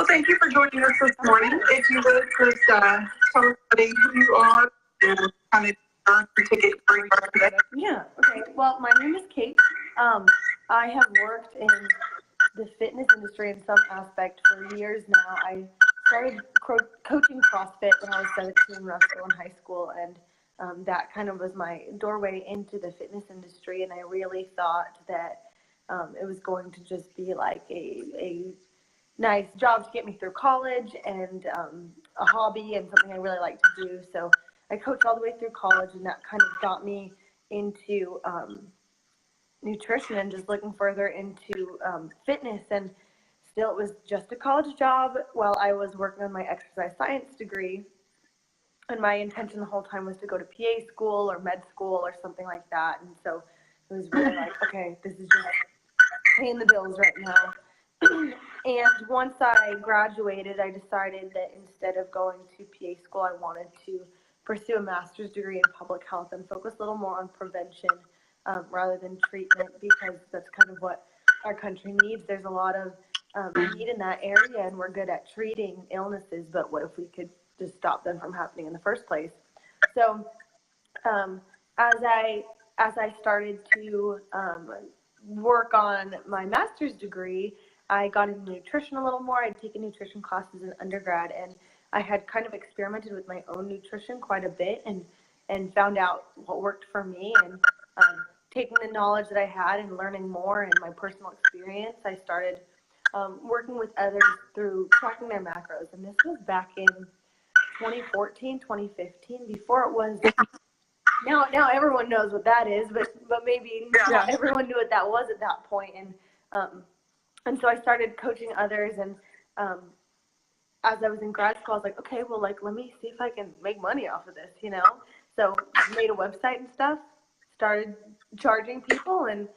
thank you for joining us this morning. If you would just tell everybody who you are and kind of to get your today. Yeah, okay. Well, my name is Kate. I have worked in the fitness industry in some aspect for years now. I started coaching CrossFit when I was 17 in Russell in high school, and that kind of was my doorway into the fitness industry, and I really thought that it was going to just be like a nice job to get me through college and a hobby and something I really like to do. So I coached all the way through college, and that kind of got me into nutrition and just looking further into fitness. And still, it was just a college job while I was working on my exercise science degree. And my intention the whole time was to go to PA school or med school or something like that. And so it was really like, okay, this is just paying the bills right now. And once I graduated, I decided that instead of going to PA school, I wanted to pursue a master's degree in public health and focus a little more on prevention rather than treatment, because that's kind of what our country needs. There's a lot of need in that area, and we're good at treating illnesses, but what if we could just stop them from happening in the first place? So as I started to work on my master's degree, I got into nutrition a little more. I'd taken nutrition classes in undergrad, and I had kind of experimented with my own nutrition quite a bit and found out what worked for me. And taking the knowledge that I had and learning more and my personal experience, I started working with others through tracking their macros. And this was back in 2014, 2015, before it was, now everyone knows what that is, but maybe not everyone knew what that was at that point. And so I started coaching others, and as I was in grad school, I was like, okay, well, like, let me see if I can make money off of this, you know? So I made a website and stuff, started charging people, and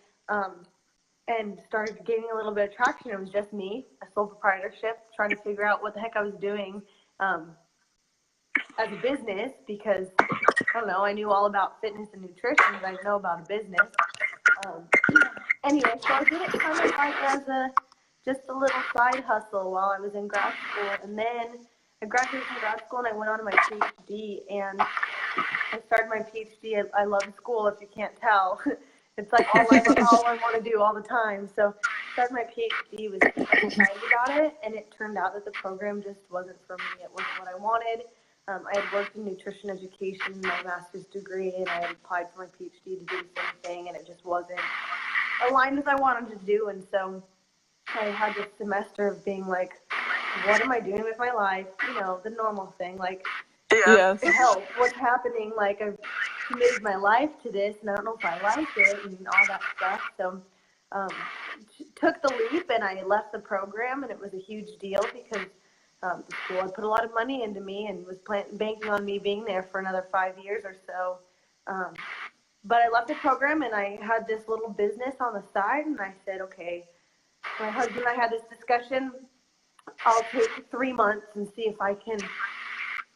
started gaining a little bit of traction. It was just me, a sole proprietorship, trying to figure out what the heck I was doing as a business, because, I don't know, I knew all about fitness and nutrition, but I didn't know about a business. Anyway, so I did it kind of like as just a little side hustle while I was in grad school. And then I graduated from grad school and I went on to my PhD, and I started my PhD. I love school, if you can't tell. It's like all I want to do all the time. So I started my PhD, was excited about it, and it turned out that the program just wasn't for me. It wasn't what I wanted. I had worked in nutrition education in my master's degree, and I had applied for my PhD to do the same thing, and it just wasn't aligned as I wanted to do. And so I had this semester of being like, what am I doing with my life? You know, the normal thing, like, help, what's happening? Like, I've committed my life to this, and I don't know if I like it, and all that stuff. So took the leap, and I left the program, and it was a huge deal because the school had put a lot of money into me and was banking on me being there for another 5 years or so. But I left the program, and I had this little business on the side, and I said, okay, my husband and I had this discussion. I'll take 3 months and see if I can,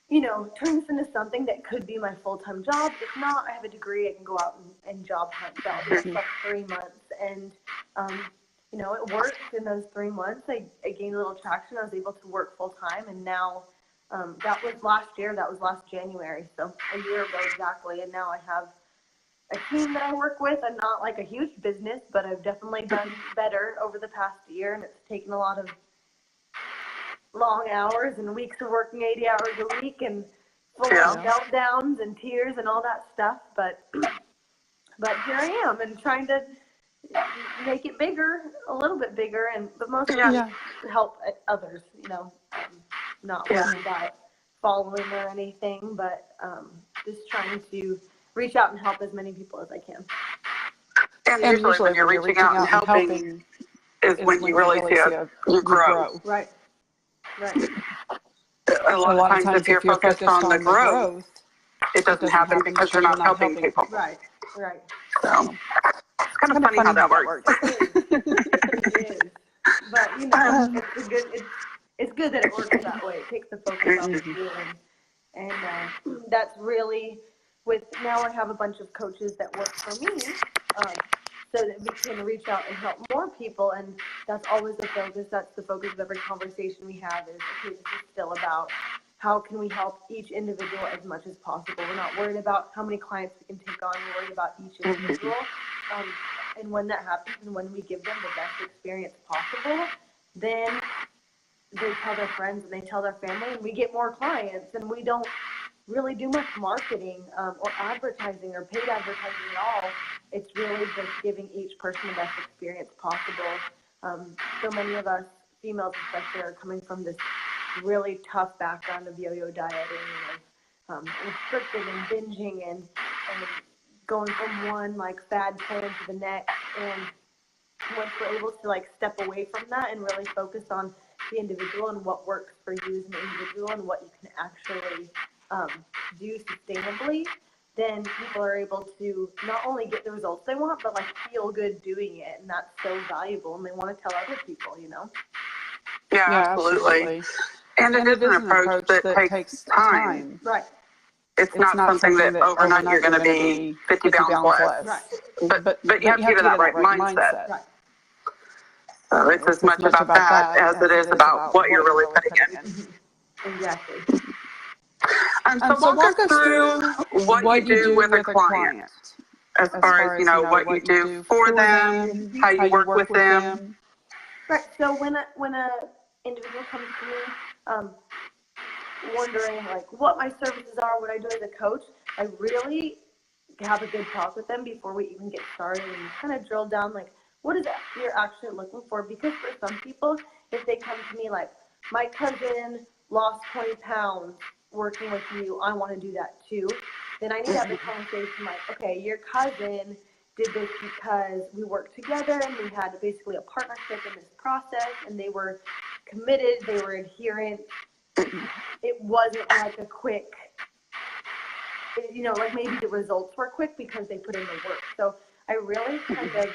you know, turn this into something that could be my full-time job. If not, I have a degree. I can go out and job hunt. So I'll do like 3 months. And, you know, it worked in those 3 months. I gained a little traction. I was able to work full-time. And now that was last year. That was last January. So a year ago exactly. And now I have a team that I work with. I'm not like a huge business, but I've definitely done better over the past year, and it's taken a lot of long hours and weeks of working 80 hours a week and full of meltdowns and tears and all that stuff. But here I am, and trying to make it bigger, a little bit bigger, but mostly help others, you know, not worrying about following or anything, but just trying to reach out and help as many people as I can. And usually when you're reaching out and helping is when you really see you grow. Right. A lot of times if you're focused on the growth, it doesn't happen because you're not helping people. Right. So it's kind of funny how that works. It is. But, you know, it's good that it works that way. It takes the focus off of you. And that's really, now I have a bunch of coaches that work for me. so that we can reach out and help more people. And that's always the focus. That's the focus of every conversation we have is, okay, this is still about how can we help each individual as much as possible. We're not worried about how many clients we can take on. We're worried about each individual. And when that happens and when we give them the best experience possible, then they tell their friends and they tell their family, and we get more clients, and we don't really do much marketing or advertising or paid advertising at all. It's really just giving each person the best experience possible. So many of us females especially are coming from this really tough background of yo-yo dieting and restricting and binging and going from one like fad plan to the next. And once we're able to like step away from that and really focus on the individual and what works for you as an individual and what you can actually do sustainably, then people are able to not only get the results they want, but like feel good doing it. And that's so valuable. And they want to tell other people, you know? Yeah, absolutely. And it is an approach that takes time. Right. It's not something that overnight you're going to be 50 pounds less. Right. But you have to get in that right mindset. Right. So it's as much about that as it is about what you're really putting in. Exactly. So walk us through what you do with a client, as far as, you know, what you do for them, how you work with them. Right. So when a individual comes to me, wondering like what my services are, what I do as a coach, I really have a good talk with them before we even get started and kind of drill down like what is it you're actually looking for. Because for some people, if they come to me like, my cousin lost 20 pounds working with you, I want to do that too, then I need to have the conversation like, okay, your cousin did this because we worked together and we had basically a partnership in this process, and they were committed, they were adherent. It wasn't like a quick, you know, like maybe the results were quick because they put in the work. So I really kind of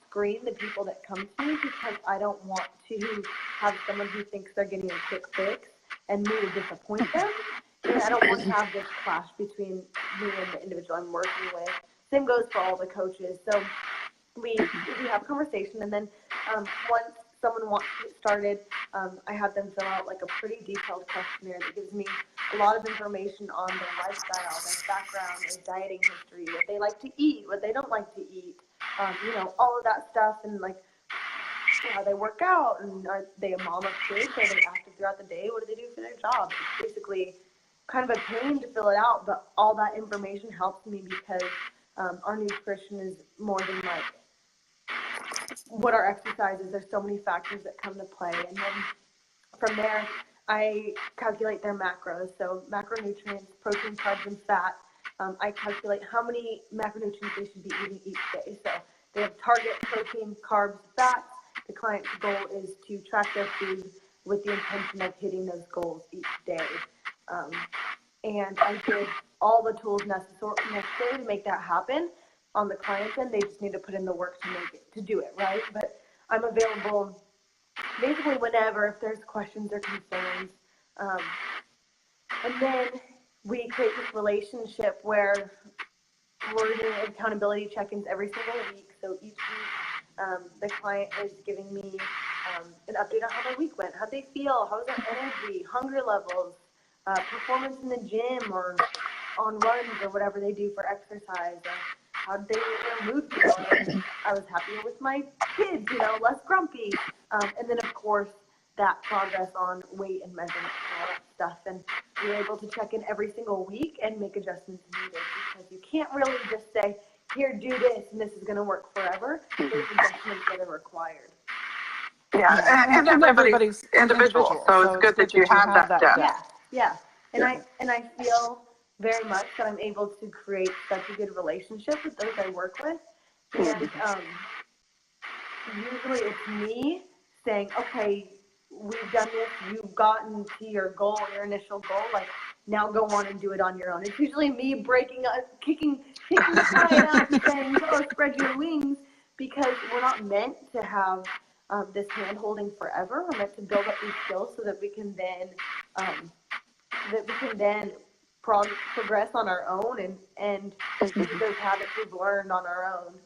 screen the people that come to me because I don't want to have someone who thinks they're getting a quick fix and me to disappoint them. And I don't want to have this clash between me and the individual I'm working with. Same goes for all the coaches. So we have a conversation, and then once someone wants to get started, I have them fill out like a pretty detailed questionnaire that gives me a lot of information on their lifestyle, their background, their dieting history, what they like to eat, what they don't like to eat, you know, all of that stuff, and like how they work out, and are they a mom of kids, are they active throughout the day, what do they do for their job. It's basically kind of a pain to fill it out, but all that information helps me because our nutrition is more than like what our exercise is. There's so many factors that come to play, and then from there I calculate their macros, so macronutrients, protein, carbs, and fat. I calculate how many macronutrients they should be eating each day. So they have target protein, carbs, fat. The client's goal is to track their food with the intention of hitting those goals each day. And I give all the tools necessary to make that happen. On the client's end, they just need to put in the work to do it, right? But I'm available basically whenever if there's questions or concerns. And then we create this relationship where we're doing accountability check-ins every single week. So each week, the client is giving me an update on how their week went, how they feel, how's their energy, hunger levels, performance in the gym or on runs or whatever they do for exercise. How did their mood feel? And I was happier with my kids, you know, less grumpy. And then, of course, that progress on weight and measurement and all that stuff. And we're able to check in every single week and make adjustments needed, because you can't really just say, here, do this, and this is going to work forever. There's adjustments that are required. Yeah, and everybody's individual, so it's good that you have that depth. Yeah. And I feel very much that I'm able to create such a good relationship with those I work with. And usually it's me saying, okay, we've done this, you've gotten to your goal, your initial goal, like now go on and do it on your own. It's usually me kicking the client out and saying, oh, spread your wings, because we're not meant to have this hand holding forever. We're meant to build up these skills so that we can then progress on our own and use those habits we've learned on our own.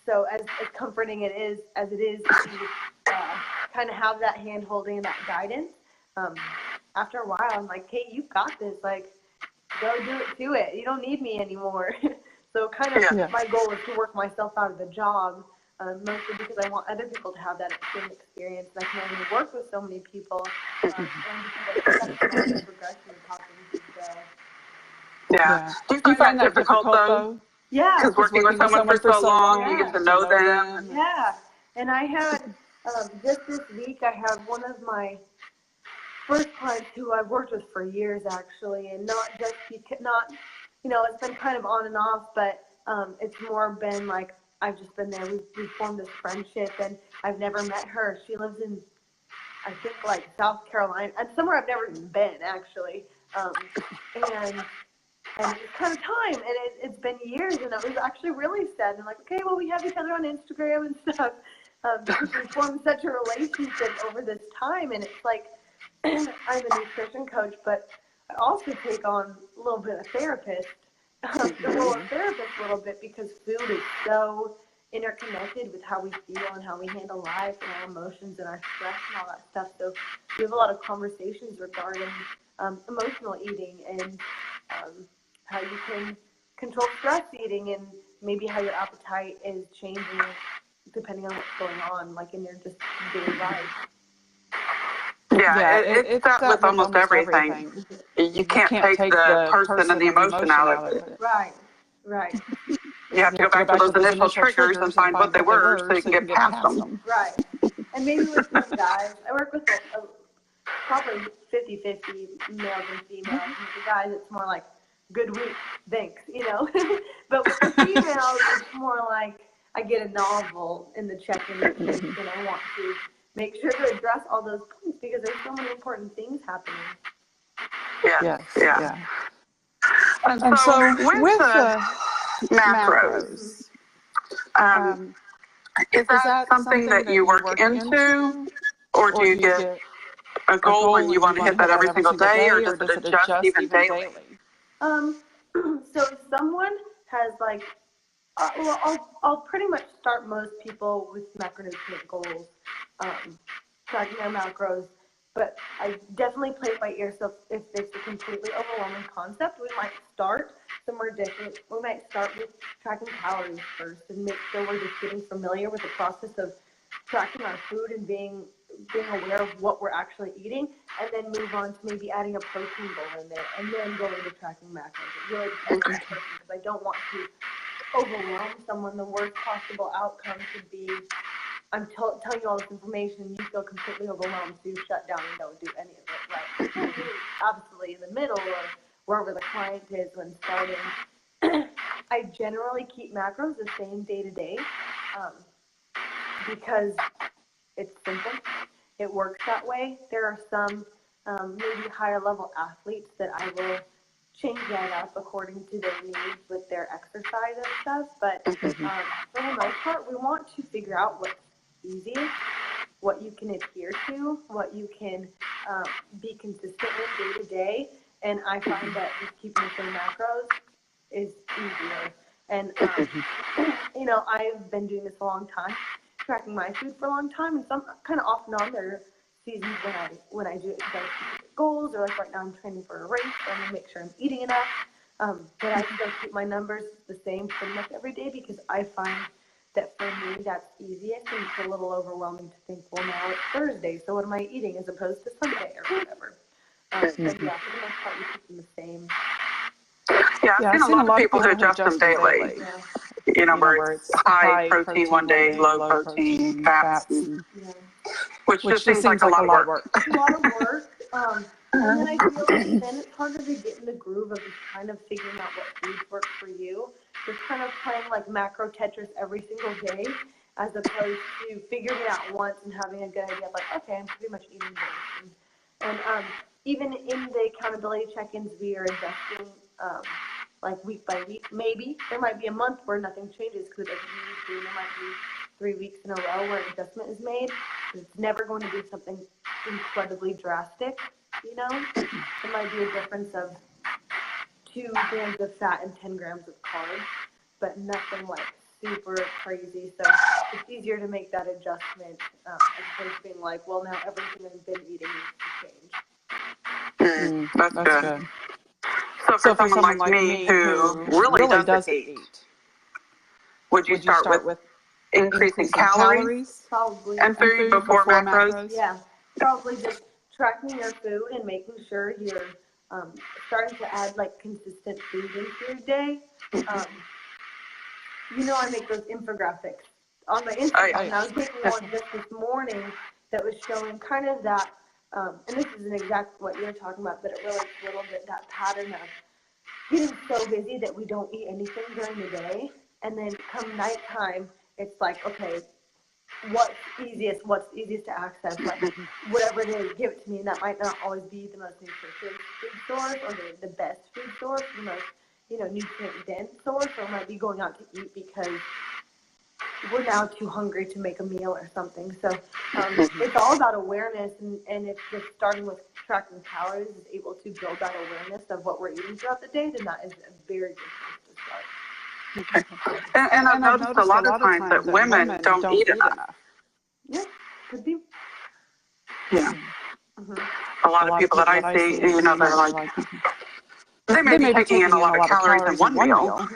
So as comforting as it is to kind of have that hand holding and that guidance, after a while, I'm like, Kate, you've got this. Like, go do it. You don't need me anymore. So kind of my goal is to work myself out of the job, mostly because I want other people to have that same experience. And I can only work with so many people, and because I think that's kind of the progression of how things should go. Yeah. Do you find that difficult though? Yeah. Because working with someone for so long, you get to know them. Yeah. And I had, just this week, I had one of my first clients who I've worked with for years, actually, and not just, it's been kind of on and off, but it's more been like, I've just been there. We've formed this friendship, and I've never met her. She lives in, I think, like South Carolina, and somewhere I've never even been, actually. And it's kind of time, and it's been years, and it was actually really sad. And like, okay, well, we have each other on Instagram and stuff, because we formed such a relationship over this time. And it's like, I'm a nutrition coach, but I also take on a little bit of therapist, a little bit, because food is so interconnected with how we feel and how we handle life and our emotions and our stress and all that stuff. So we have a lot of conversations regarding emotional eating and how you can control stress eating, and maybe how your appetite is changing depending on what's going on, like in your just daily life. Yeah, it's that with almost everything. You can't take the person and the emotion out of it. Right. You have to go back to those initial triggers and find what they were so you can get past them. Right. And maybe with some guys, I work with probably 50-50 males and females. And with the guys, it's more like, good week, thanks, But with the females, it's more like I get a novel in the check-in, and I want to make sure to address all those points because there's so many important things happening. Yeah. And so with the macros, is that something that you work into, or do you get a goal and you want to hit that every single day, or does it adjust even daily? So if someone has like, I'll pretty much start most people with macronutrient goals, tracking their macros, but I definitely play it by ear. So if it's a completely overwhelming concept, we might start somewhere different. We might start with tracking calories first and make sure we're just getting familiar with the process of tracking our food and being aware of what we're actually eating, and then move on to maybe adding a protein goal in there, and then going to tracking macros. It really depends on the person, because I don't want to overwhelm someone. The worst possible outcome could be, I'm telling you all this information, and you feel completely overwhelmed, so you shut down and don't do any of it. Right? Absolutely in the middle, or wherever the client is when starting. I generally keep macros the same day to day, because it's simple. It works that way. There are some maybe higher level athletes that I will change that up according to their needs with their exercise and stuff. But for the most part, we want to figure out what's easiest, what you can adhere to, what you can be consistent with day to day. And I find that just keeping the same macros is easier. And, I've been doing this a long time, tracking my food for a long time, and some kind of off and on. There are seasons when I do it because I have specific goals, or like right now I'm training for a race, so I'm gonna make sure I'm eating enough. But I still keep my numbers the same pretty much every day, because I find that for me that's easiest, and it's a little overwhelming to think, well, now it's Thursday, so what am I eating as opposed to Sunday or whatever. But yeah, for the most part, we keep them the same. Yeah, I've seen a lot of people who adjust them daily. Yeah. Where it's high protein one day, low protein, fats, which just seems like a lot of work. It's a lot of work. And then I feel like then it's harder to get in the groove of just kind of figuring out what foods work for you. Just kind of playing like macro Tetris every single day, as opposed to figuring it out once and having a good idea of like, okay, I'm pretty much eating this. And even in the accountability check-ins, we are adjusting like week by week. Maybe there might be a month where nothing changes because it doesn't need to. There might be 3 weeks in a row where an adjustment is made. It's never going to be something incredibly drastic, It might be a difference of 2 grams of fat and 10 grams of carbs, but nothing like super crazy. So it's easier to make that adjustment as opposed to being like, well, now everything I've been eating needs to change. That's good. So for someone like me who really doesn't eat, would you start with increasing calories Probably. and food before macros? Yeah, probably just tracking your food and making sure you're starting to add like consistent food into your day. I make those infographics on my Instagram. And I was making one just this morning that was showing kind of that, and this isn't exactly what you're talking about, but it relates a little bit that pattern of getting so busy that we don't eat anything during the day, and then come nighttime, it's like, okay, what's easiest to access, like whatever it is, give it to me. And that might not always be the most nutritious food source or the best food source, the most nutrient dense source, or it might be going out to eat because we're now too hungry to make a meal or something. So it's all about awareness, and if just starting with tracking calories is able to build that awareness of what we're eating throughout the day, then that is a very good place to start. Okay. And I've noticed a lot of times that women don't eat enough. Yeah, could be. Yeah. A lot of people that I see, they're like, they may be taking in a lot of calories in one meal,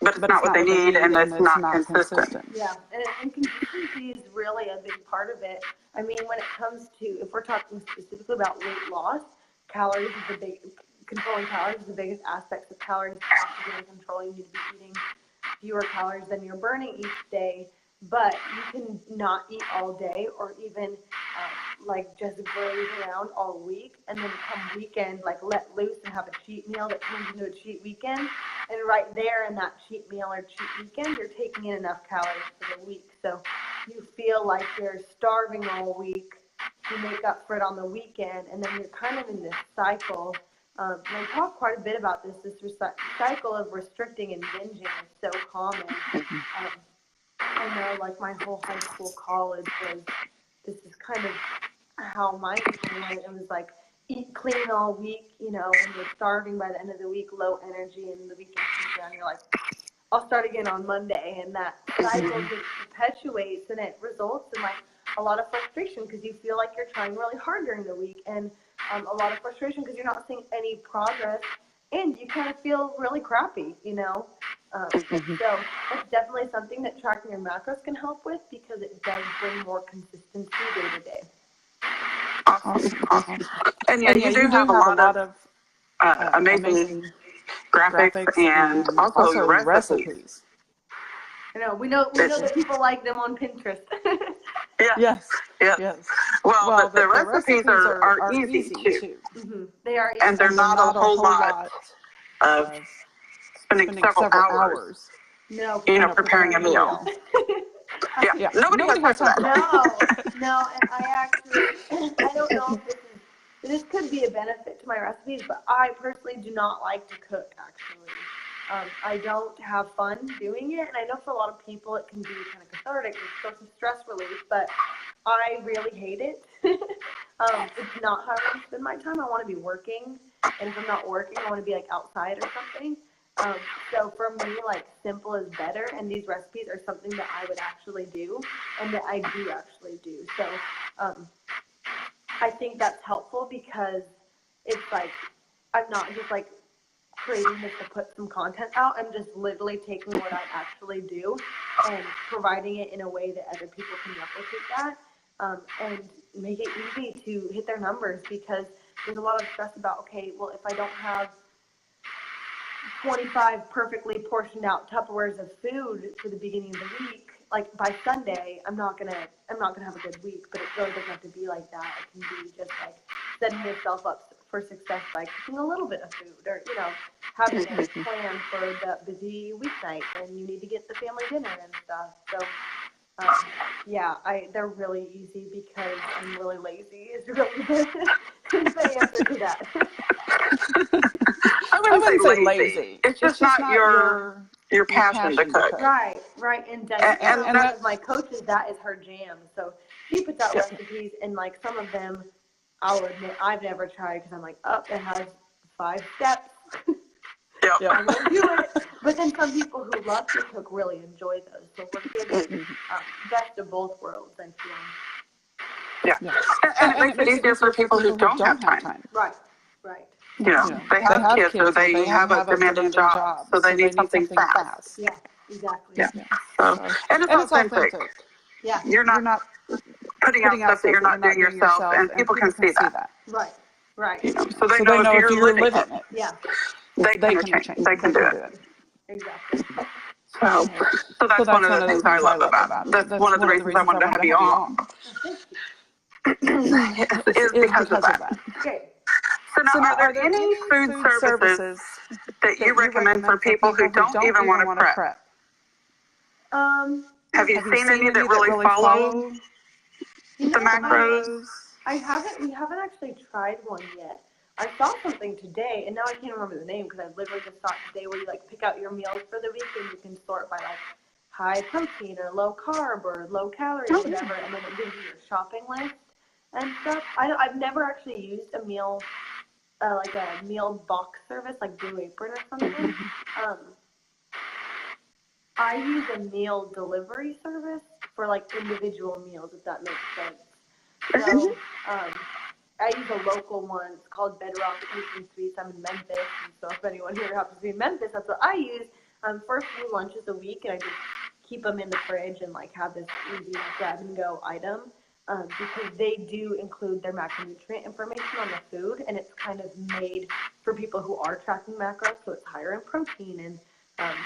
but it's not what they need, and it's not consistent. Yeah, and consistency is really a big part of it. I mean, when it comes to, if we're talking specifically about weight loss, controlling calories is the biggest aspect of calories oxygen control. You need to be eating fewer calories than you're burning each day, but you can not eat all day, or even just graze around all week, and then come weekend, let loose and have a cheat meal that turns into a cheat weekend. And right there in that cheat meal or cheat weekend, you're taking in enough calories for the week. So you feel like you're starving all week to make up for it on the weekend, and then you're kind of in this cycle. And I talk quite a bit about this cycle of restricting and binging is so common. I know, my whole high school, college this is kind of how mine went. It was like, eat clean all week, and you're starving by the end of the week, low energy, and the weekend comes around, you're like, I'll start again on Monday, and that cycle just perpetuates, and it results in a lot of frustration because you feel like you're trying really hard during the week, and a lot of frustration because you're not seeing any progress, and you kind of feel really crappy, So that's definitely something that tracking your macros can help with, because it does bring more consistency day to day. Awesome. And you do have a lot of amazing graphics and also your recipes. I know. We know that people like them on Pinterest. Yes. Well, the recipes are easy too. Mm-hmm. They are easy. And they're not a whole lot of spending several hours preparing a meal. Yeah. Nobody has time for that. No, and I don't know if this could be a benefit to my recipes, but I personally do not like to cook, actually. I don't have fun doing it, and I know for a lot of people it can be kind of cathartic, it's some stress relief, but I really hate it. It's not how I want to spend my time. I want to be working, and if I'm not working, I want to be outside or something. So for me, simple is better, and these recipes are something that I would actually do, and that I do actually do. So I think that's helpful, because it's I'm not just creating this to put some content out. I'm just literally taking what I actually do and providing it in a way that other people can replicate that, and make it easy to hit their numbers, because there's a lot of stress about, okay, well, if I don't have 25 perfectly portioned out Tupperwares of food for the beginning of the week, by Sunday, I'm not gonna have a good week. But it really doesn't have to be like that. It can be just setting yourself up for success by cooking a little bit of food, or having a plan for the busy weeknight, and you need to get the family dinner and stuff. So they're really easy because I'm really lazy. Is really the answer to that. I wouldn't say lazy. It's just not your passion to cook. Right. And Diana, one of my coaches, that is her jam. So she puts out recipes, and some of them, I'll admit, I've never tried, because I'm it has 5 steps. Yep. I will do it. But then some people who love to cook really enjoy those. So we're getting best of both worlds, I feel. Yeah. And it makes it easier for people who don't have time. Right, right. They have kids or they have a demanding job, so they need something fast. Yeah, exactly. Yeah. So, and it's authentic. Yeah. You're not putting out stuff that you're not doing yourself, and people can see that. Right, right. So they know if you're living it. Yeah. They can change. They can do it. Exactly. So that's one of the things I love about it. That's one of the reasons I wanted to have you on. Is because of that. Okay. So now, are there any food services that you recommend for people who don't even want to prep? Have you seen any that really follow the macros? We haven't actually tried one yet. I saw something today, and now I can't remember the name because I literally just saw it today, where you like pick out your meals for the week and you can sort by like high protein or low carb or low calorie or whatever, and then it gives you your shopping list and stuff. I've never actually used a meal, like a meal box service like Blue Apron or something. I use a meal delivery service for like individual meals, if that makes sense. So, I use a local one. It's called Bedrock Tasting Sweets. I'm in Memphis, and so if anyone here happens to be in Memphis, that's what I use for a few lunches a week, and I just keep them in the fridge and like have this easy grab and go item because they do include their macronutrient information on the food, and it's kind of made for people who are tracking macros, so it's higher in protein and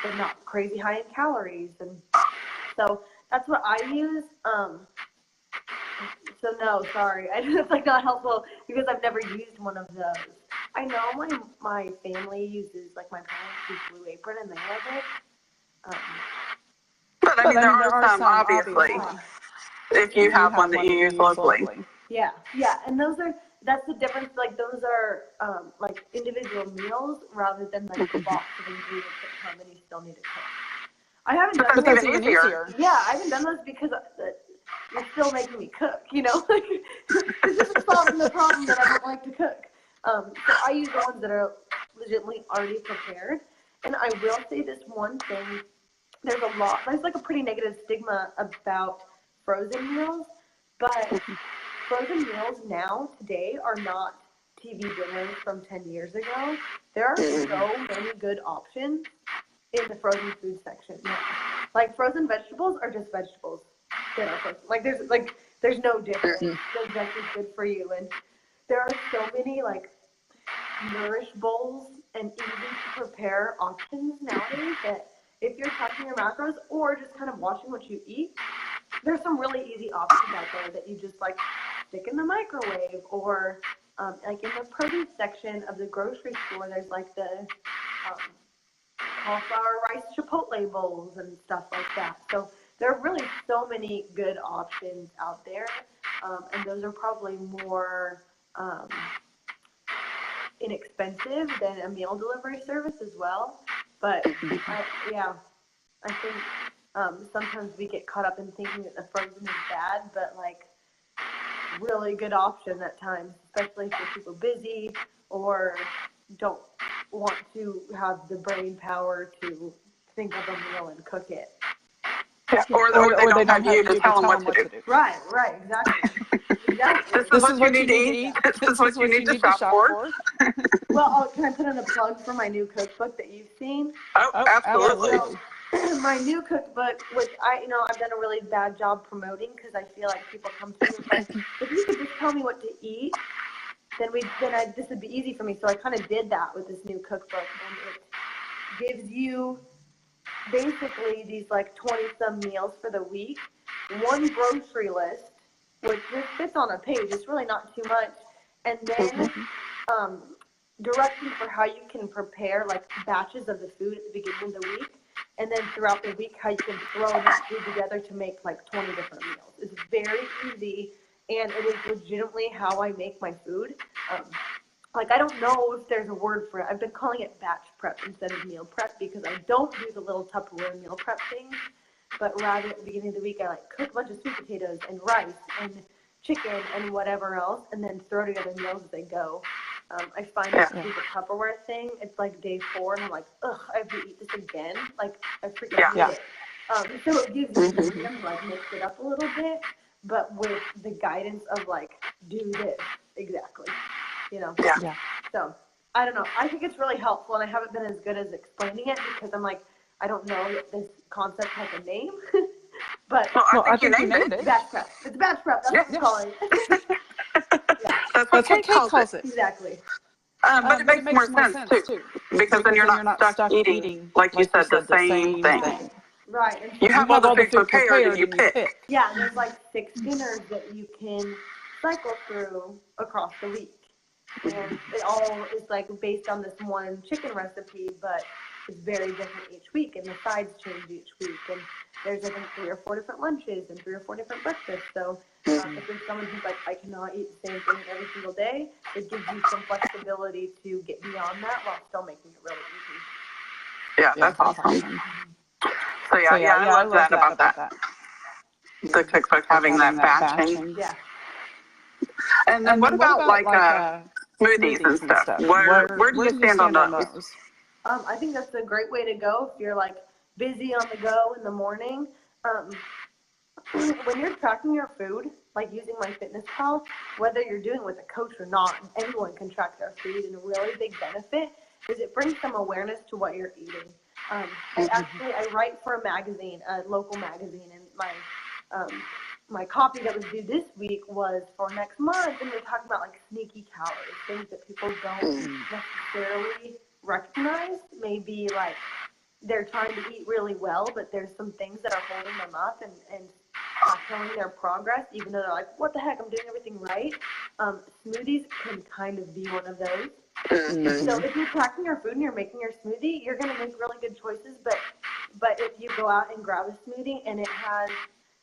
but not crazy high in calories, and so that's what I use. So no, sorry, it's like not helpful because I've never used one of those. I know my family uses, like my parents use Blue Apron and they love it. But I mean, there are some, obviously, if you have one that you use locally. Yeah, and that's the difference. Like those are like individual meals rather than like the box of ingredients that come and you still need to cook. I haven't done those. That's even easier. Yeah, I haven't done those because you're still making me cook, you know? Like, it's just solving the problem that I don't like to cook. So I use the ones that are legitimately already prepared. And I will say this one thing. There's like a pretty negative stigma about frozen meals. But frozen meals now, today, are not TV dinners from 10 years ago. There are so many good options in the frozen food section now. Like, frozen vegetables are just vegetables that are frozen. Like, there's no difference. They're just as good for you. And there are so many, like, nourish bowls and easy to prepare options nowadays that if you're tracking your macros or just kind of watching what you eat, there's some really easy options out there that you just, like, stick in the microwave or, like, in the produce section of the grocery store, there's, like, the cauliflower rice chipotle bowls and stuff like that. So there are really so many good options out there, and those are probably more inexpensive than a meal delivery service as well. But I think sometimes we get caught up in thinking that the frozen is bad, but like really good option at times, especially if people busy or don't want to have the brain power to think of a meal and cook it. Yeah, or they don't have you to tell them what to do. Right, exactly. This is what you need to eat. This is what you need to shop for. Well, can I put in a plug for my new cookbook that you've seen? Oh, absolutely. So, my new cookbook, which I've done a really bad job promoting because I feel like people come to me and say, if you could just tell me what to eat, this would be easy for me. So I kind of did that with this new cookbook, and it gives you basically these like 20-some meals for the week, one grocery list, which just fits on a page. It's really not too much, and then directions for how you can prepare like batches of the food at the beginning of the week, and then throughout the week how you can throw that food together to make like 20 different meals. It's very easy, and it is legitimately how I make my food. Like, I don't know if there's a word for it. I've been calling it batch prep instead of meal prep because I don't do the little Tupperware meal prep things, but rather at the beginning of the week I like cook a bunch of sweet potatoes and rice and chicken and whatever else, and then throw together meals as they go. I find that through the Tupperware thing, it's like day 4, and I'm like, ugh, I have to eat this again. Like, I freaking hate it. So it gives you freedom to, like, mix it up a little bit, but with the guidance of, like, do this exactly, you know? Yeah. So, I don't know. I think it's really helpful, and I haven't been as good as explaining it because I'm like, I don't know if this concept has a name. But well, I think you named it. Batch prep. It's batch prep. That's what we call it. That's what Kate calls it. Exactly. But it makes more sense too, because then you're not stuck eating, like you said, the same thing. Right. And You have all the food prepared and you pick. Yeah, and there's like 6 dinners that you can cycle through across the week. And it all is like based on this one chicken recipe, but it's very different each week, and the sides change each week. And there's, I think, 3 or 4 different lunches and 3 or 4 different breakfasts. So if there's someone who's like, I cannot eat the same thing every single day, it gives you some flexibility to get beyond that while still making it really easy. Yeah, that's awesome. So I love that about that. The cookbook having that batching. Yeah. And then what about like smoothies and stuff? Where do you stand on those? I think that's a great way to go if you're like busy on the go in the morning. When you're tracking your food, like using MyFitnessPal, whether you're doing it with a coach or not, anyone can track their food, and a really big benefit is it brings some awareness to what you're eating. I write for a magazine, a local magazine, and my copy that was due this week was for next month, and we're talking about like sneaky calories, things that people don't necessarily recognize. Maybe like they're trying to eat really well, but there's some things that are holding them up and not showing their progress, even though they're like, what the heck, I'm doing everything right. Smoothies can kind of be one of those. So if you're tracking your food and you're making your smoothie, you're going to make really good choices, but if you go out and grab a smoothie and it has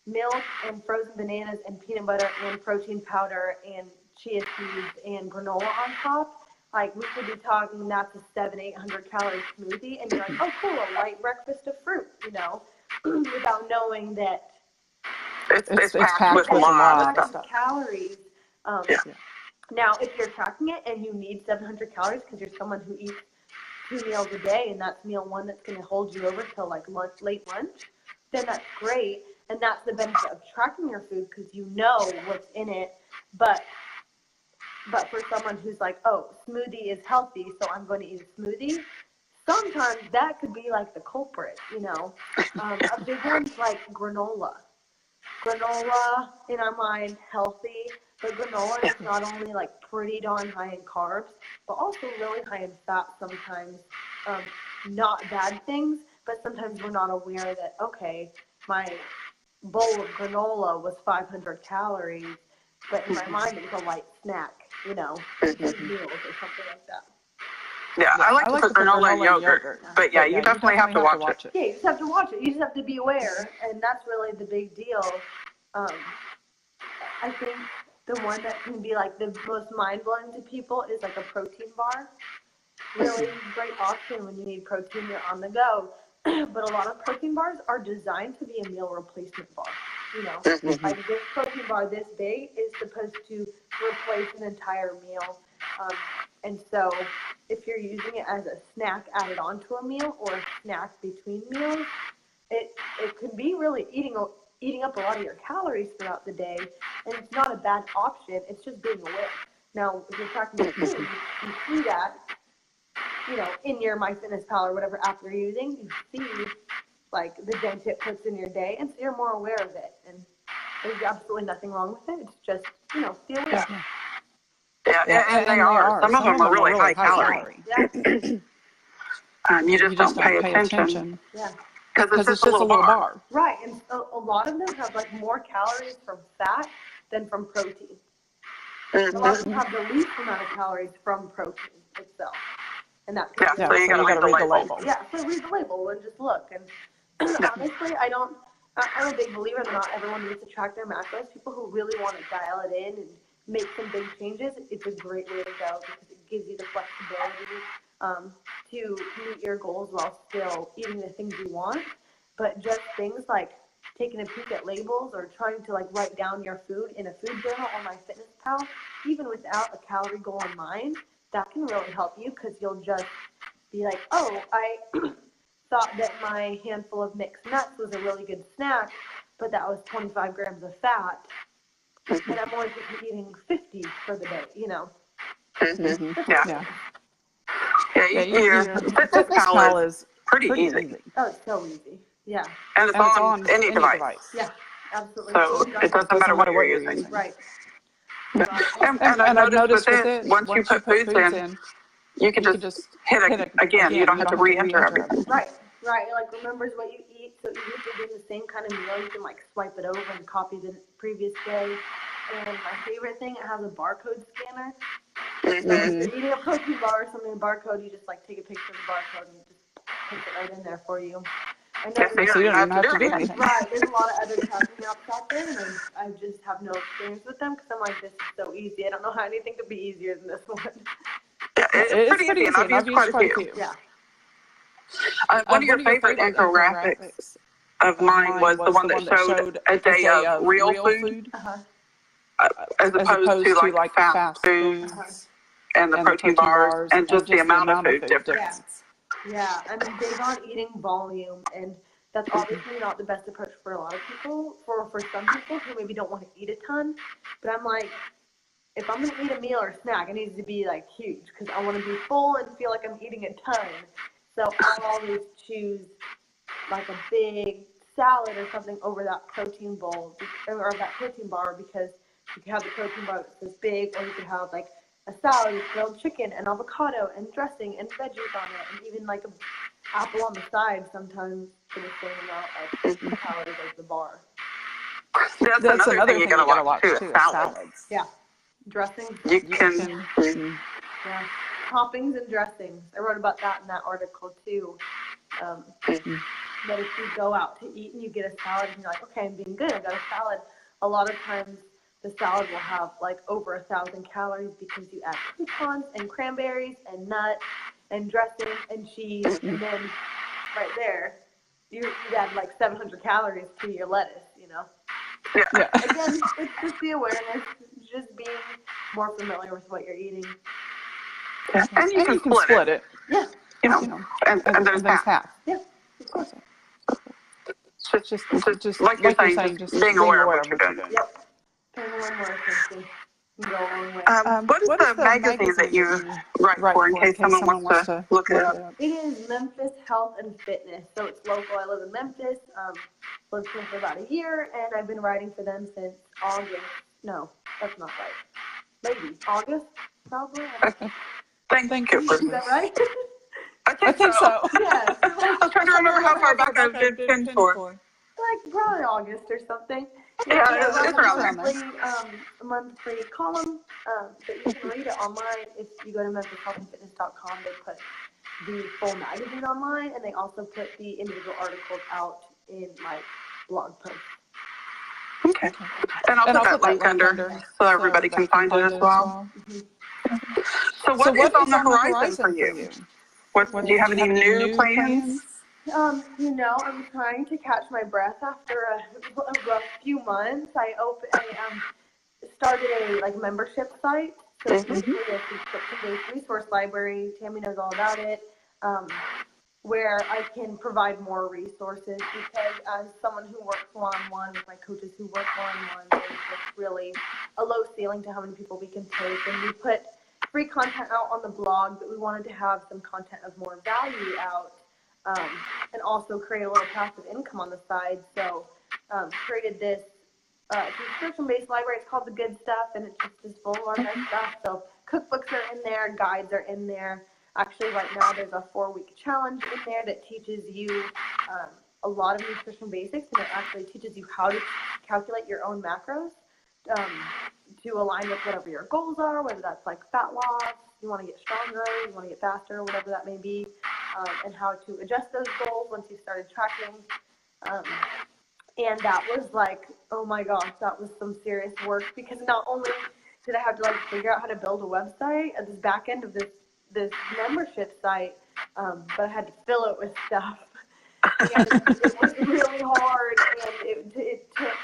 milk and frozen bananas and peanut butter and protein powder and chia seeds and granola on top, like we could be talking that's a 700-800 calorie smoothie, and you're like, oh cool, a light breakfast of fruit, you know, without knowing that it's packed with a lot of stuff. Calories. Now, if you're tracking it and you need 700 calories because you're someone who eats 2 meals a day, and that's meal 1 that's going to hold you over till like late lunch, then that's great. And that's the benefit of tracking your food because you know what's in it. But for someone who's like, oh, smoothie is healthy, so I'm going to eat a smoothie, sometimes that could be like the culprit, you know. A big one's like granola. Granola, in our mind, healthy, but granola is not only like pretty darn high in carbs, but also really high in fat sometimes. Not bad things, but sometimes we're not aware that, okay, my bowl of granola was 500 calories, but in my mind it was a light snack, you know, meals or something like that. Yeah, I like to put granola in yogurt, but yeah, you definitely have to watch it. Yeah, you just have to watch it. You just have to be aware, and that's really the big deal. I think the one that can be like the most mind-blowing to people is like a protein bar. Really great option when you need protein, you're on the go. But a lot of protein bars are designed to be a meal replacement bar. You know, like this protein bar this big is supposed to replace an entire meal. And so if you're using it as a snack added onto a meal or a snack between meals, it can be really eating up a lot of your calories throughout the day. And it's not a bad option. It's just being aware. Now, if you're tracking your food, you see that, you know, in your MyFitnessPal or whatever app you're using, you see like the dent it puts in your day, and so you're more aware of it. And there's absolutely nothing wrong with it. It's just, you know, be aware. Yeah, and they are. Some of them are really high calorie. Yeah. You just don't pay attention. Yeah. Because it's just a little bar. Right, and so a lot of them have like more calories from fat than from protein. A lot of them have the least amount of calories from protein itself. And that could so you gotta read the label. Yeah, so read the label and just look. And honestly, I'm a big believer that not everyone needs to track their macros. People who really want to dial it in and make some big changes, it's a great way to go because it gives you the flexibility to meet your goals while still eating the things you want. But just things like taking a peek at labels or trying to like write down your food in a food journal on MyFitnessPal, even without a calorie goal in mind, that can really help you because you'll just be like, oh, I thought that my handful of mixed nuts was a really good snack, but that was 25 grams of fat, and I'm only supposed to be eating 50 for the day, you know. Yeah. Your fitness pal is pretty easy. Oh, it's so easy. Yeah. And it's on any device. Yeah, absolutely. So it doesn't matter what you're using. Right. And I've noticed with it, once you put foods in, you can just hit it again. You don't have to re-enter everything. Right. It like remembers what you eat. So even if you're doing the same kind of meal, you can like swipe it over and copy the previous day. And my favorite thing, it has a barcode scanner. So if you're eating a protein bar or something, a barcode, you just like take a picture of the barcode and it just puts it right in there for you. I know So you don't even have to do anything. Right, there's a lot of other tracking apps out there, and I just have no experience with them because I'm like, this is so easy. I don't know how anything could be easier than this one. Yeah, it's pretty easy, and I've used quite a few. Yeah. One of your favorite infographics of mine was the one that showed a day of real food as opposed to like fast foods and the protein bars and just the amount of food difference. Yeah, I'm big on eating volume, and that's obviously not the best approach for a lot of people. For some people who maybe don't want to eat a ton, but I'm like, if I'm going to eat a meal or a snack, it needs to be like huge because I want to be full and feel like I'm eating a ton. So I'll always choose like a big salad or something over that protein bowl or that protein bar because you can have the protein bar that's this big, or you could have like a salad with grilled chicken and avocado and dressing and veggies on it, and even like an apple on the side sometimes for the same amount of calories as the bar. That's another thing you gotta watch too, is salads. Yeah. Dressings. You can. Yeah. Toppings and dressings. I wrote about that in that article too. That if you go out to eat and you get a salad and you're like, okay, I'm being good, I got a salad. A lot of times the salad will have like over 1,000 calories because you add croutons and cranberries and nuts and dressing and cheese, and then right there you add like 700 calories to your lettuce, you know. Yeah. Again, it's just the awareness, just being more familiar with what you're eating. Yeah. And you can split it. Yeah. You know, and there's half. Yeah. Of course. It's just like you're saying, just being aware of what you're doing. Yep. Paying a little more attention. Go a long way. What is the magazine that you write for in case someone wants to look it up? It is Memphis Health and Fitness. So it's local. I live in Memphis. Lived here for about a year, and I've been writing for them since August. No, that's not right. Maybe August, probably. Thank you. Is that right? I think so. Yeah. I was trying to remember how far back I did pin for. Like probably August or something. Yeah, it's around a monthly column that you can read it online. If you go to memphishealthandfitness.com, they put the full magazine online, and they also put the individual articles out in like blog posts. Okay. And I'll put that link under so everybody can find it as well. So what is on the horizon for you? Do you have any new plans? I'm trying to catch my breath after a rough few months. I started a membership site, so it's basically a subscription-based resource library. Tammy knows all about it, where I can provide more resources because as someone who works one-on-one with my coaches who work one-on-one, there's just really a low ceiling to how many people we can take, and we put free content out on the blog, but we wanted to have some content of more value out. And also create a little passive income on the side. So created this subscription-based library. It's called The Good Stuff, and it's just full of our best stuff. So cookbooks are in there, guides are in there. Actually, right now there's a 4-week challenge in there that teaches you a lot of nutrition basics, and it actually teaches you how to calculate your own macros to align with whatever your goals are, whether that's like fat loss, you want to get stronger, you want to get faster, whatever that may be. And how to adjust those goals once you started tracking. And that was like, oh my gosh, that was some serious work because not only did I have to figure out how to build a website at this back end of this membership site, but I had to fill it with stuff. And it was really hard, and it took,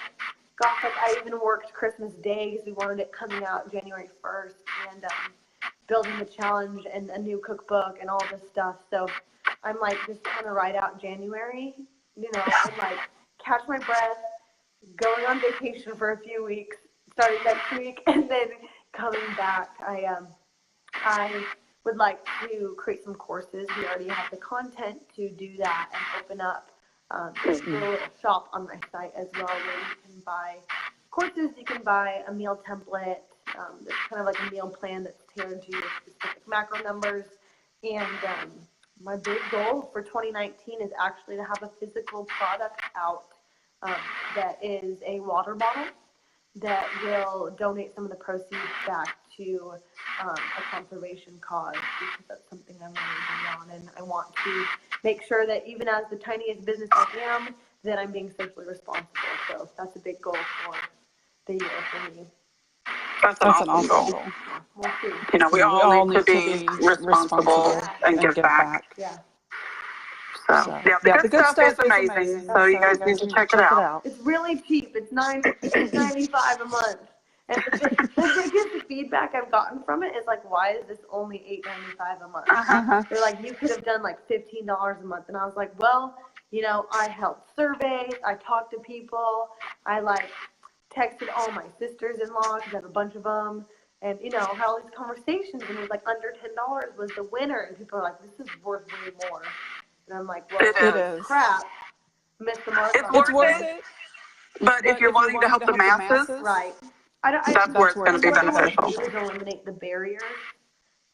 gosh, I even worked Christmas Day because we wanted it coming out January 1st, and building the challenge and a new cookbook and all this stuff. So I'm like just trying to ride out January, and like catch my breath, going on vacation for a few weeks, starting next week, and then coming back. I would like to create some courses. We already have the content to do that and open up a little shop on my site as well, where you can buy courses. You can buy a meal template. That's kind of like a meal plan that's tailored to your specific macro numbers. And my big goal for 2019 is actually to have a physical product out that is a water bottle that will donate some of the proceeds back to a conservation cause, because that's something I'm really big on, and I want to make sure that even as the tiniest business I am, that I'm being socially responsible. So that's a big goal for the year for me. That's an awesome goal. We'll see. We all need to be responsible and give back. Yeah. So the good stuff is amazing. So you guys need to check it out. It's really cheap. It's $9.95 a month. And the biggest feedback I've gotten from it is like, why is this only $8.95 a month? They're like, you could have done like $15 a month. And I was like, well, I held surveys. I talked to people. I texted all my sisters-in-law, because I have a bunch of them. And, had all these conversations. And it was like under $10 was the winner. And people are like, this is worth way more. And I'm like, well, it is. Crap. Missed the mark. It's worth it. But if you're wanting to help the masses, right. That's where it's going to be beneficial. What I want to do is eliminate the barriers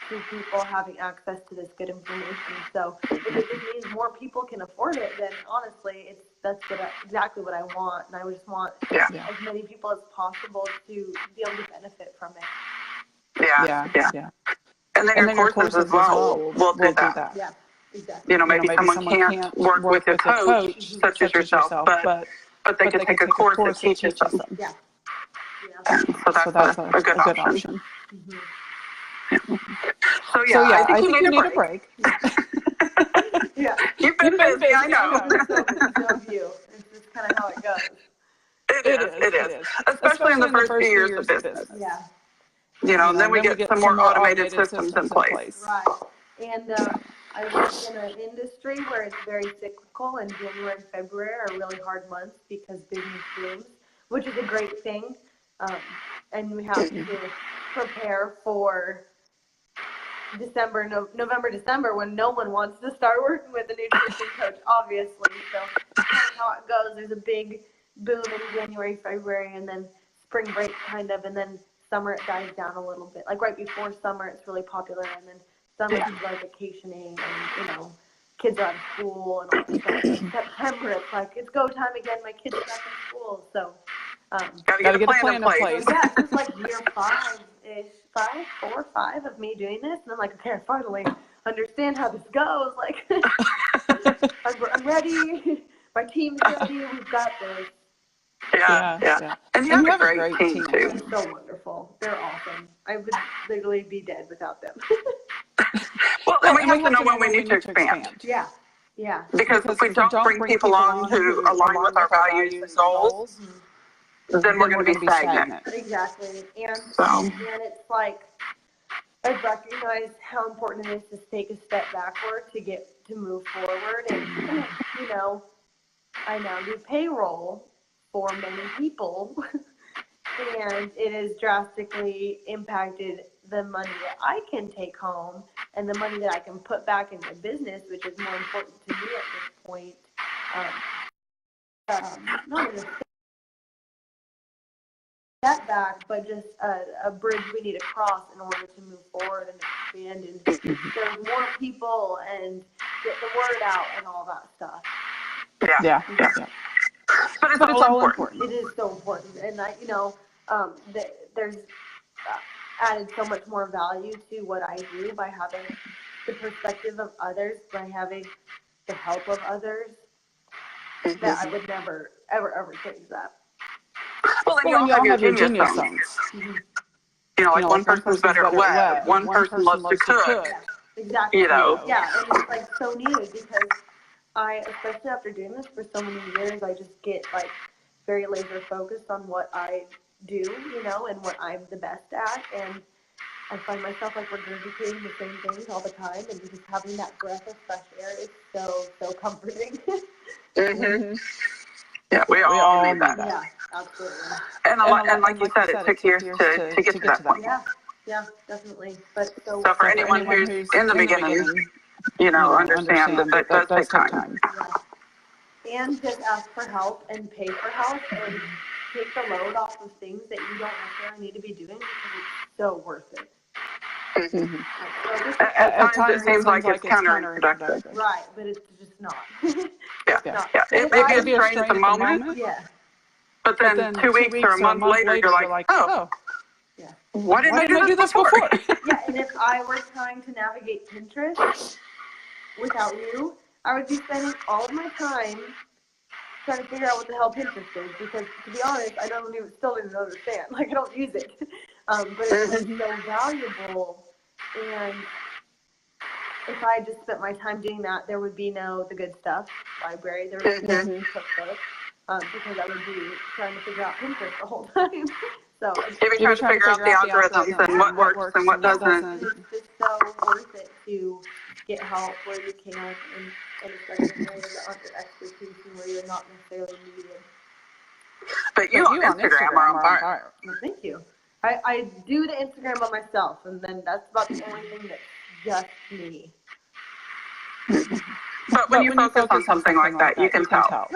to people having access to this good information. So if it just means more people can afford it, then honestly, that's exactly what I want. And I just want as many people as possible to be able to benefit from it. Yeah. And then your courses as well will do that. Yeah. Exactly. Maybe someone can't work with a coach such as yourself, but they could take a course that teaches them. Yeah. So that's a good option. Mm-hmm. So I think you need a break. Yeah. You've been busy, I know. So have you. It's just kind of how it goes. It is. Especially in the first few years of business. Yeah. And then we get some more automated systems in place. Right. And I work in an industry where it's very cyclical, and January and February are really hard months because business booms, which is a great thing. And we have to prepare for November, December, when no one wants to start working with a nutrition coach, obviously. So that's kind of how it goes. There's a big boom in January, February, and then spring break kind of, and then summer it dies down a little bit. Like right before summer, it's really popular, and then summer people are vacationing, and kids are out of school and all that stuff. In September, it's like it's go time again. My kids are back in school, so gotta get a plan in place. So, yeah, it's like year 4 or 5 of me doing this, and I'm like, okay, I finally understand how this goes. Like, I'm ready. My team's ready. We've got this. Yeah. And you have a great team too. It's so wonderful. They're awesome. I would literally be dead without them. Well, and we have to know when we need to expand. Yeah. Because if we don't bring people on who align with our values and goals, then we're going to be stagnant. Exactly. And it's like, I've recognized how important it is to take a step backward to move forward. And, I now do payroll for many people, and it has drastically impacted the money that I can take home and the money that I can put back in my business, which is more important to me at this point. Not even a step back, but just a bridge we need to cross in order to move forward and expand and serve more people and get the word out and all that stuff. Yeah. But it's all important. It is so important, and there's added so much more value to what I do by having the perspective of others, by having the help of others, that I would never, ever change that. Well, and you all have your genius zones. Like one person's better at web, one person loves to cook. Yeah, exactly. Yeah, and it's like so needed, because especially after doing this for so many years, I just get like very laser focused on what I do, and what I'm the best at. And I find myself like regurgitating the same things all the time, and just having that breath of fresh air is so comforting. Mm-hmm. Yeah, we all need that. Yeah, absolutely. And like you said, it took years to get to that point. Yeah, definitely. But so for anyone who's in the beginning, understand that does take time. Yeah. And just ask for help and pay for help and take the load off of things that you don't necessarily need to be doing because it's so worth it. Mm-hmm. At times it seems like it's counterproductive. Right, but it's just not. Yeah. It may be a strain at the moment. Yeah. But then 2 weeks or a month later, you're like, oh. Yeah. Why didn't I do this before? Yeah, and if I were trying to navigate Pinterest without you, I would be spending all of my time trying to figure out what the hell Pinterest is, because to be honest, I still don't even understand. Like, I don't use it. But it's so valuable, and if I just spent my time doing that, there would be no The Good Stuff library, there would be no cookbook, because I would be trying to figure out Pinterest the whole time. So you'd be trying to figure out the algorithms and what works and what doesn't. It's just so worth it to get help where you can, and especially in areas that aren't your expertise and where you're not necessarily needed. But you on Instagram are on fire. Well, thank you. I do the Instagram by myself, and then that's about the only thing that's just me. But when you focus on something like that, you can tell.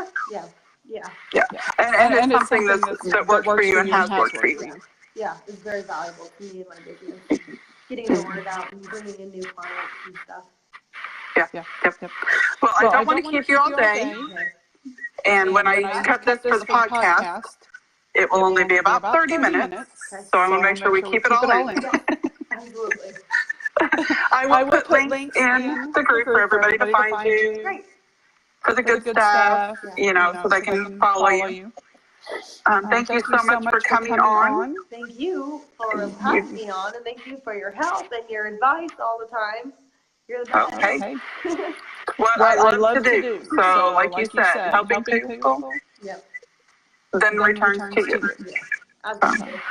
Yeah. And it's something that works for you and has worked for you. Yeah, it's very valuable to me in my business. Getting the word out and bringing in new clients and stuff. Yeah. Well, I don't want to keep you all day. And when I cut this for the podcast, it will only be about 30 minutes. So I want to make sure we keep it all in. Absolutely. I will put links in the group for everybody to find you. Great. For the good stuff, so they can follow you. Thank you so much for coming on. Thank you for having me on, and thank you for your help and your advice all the time. You're the best. Okay. What I love to do. So, like you said, helping people, Yep. then returns to you. Yeah, absolutely.